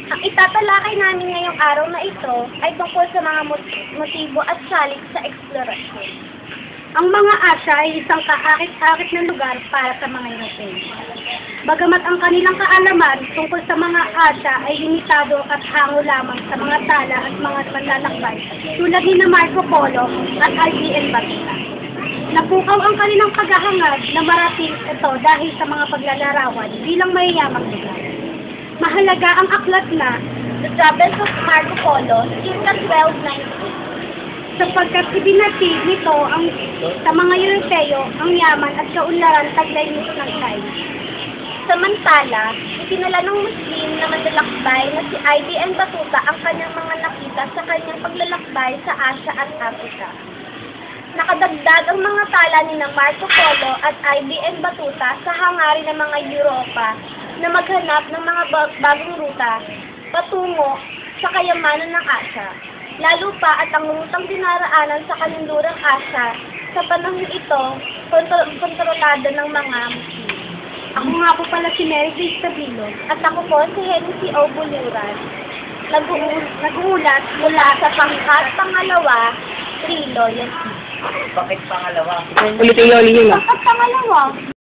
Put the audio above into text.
Ang itatalakay namin ngayong araw na ito ay tungkol sa mga motibo at salik sa eksplorasyon. Ang mga Asya ay isang kaakit-akit na lugar para sa mga Europeo. Bagamat ang kanilang kaalaman tungkol sa mga Asya ay limitado at hango lamang sa mga tala at mga panlalakbay tulad ni Marco Polo at IBN Batuta. Napukaw ang kanilang paghahangad na marating ito dahil sa mga paglalarawan bilang mayayamang lugar. Mahalaga ang aklat na The Travels of Marco Polo, circa 1298. Sapagkat ibinatid nito sa mga Europeo ang yaman at kaunlaran taglay ng China. Samantala, itinala ng Muslim na manlalakbay na si IBN Batuta ang kanyang mga nakita sa kanyang paglalakbay sa Asya at Africa. Nakadagdag ang mga tala ni Marco Polo at IBN Batuta sa hangarin ng mga Europa na maghanap ng mga bagong ruta patungo sa kayamanan ng Asya. Lalo pa at ang rutang dinaraanan sa kanlurang Asya sa panahon ito, kontrolado ng mga Muslim. Ako nga po pala si Mary Grace Tabilo. At ako po si Henry C. O. Buluran. Nag-uulat mula sa pangalawa, 3 Loyalty. Bakit pangalawa? Ulitin yun. Pangalawa.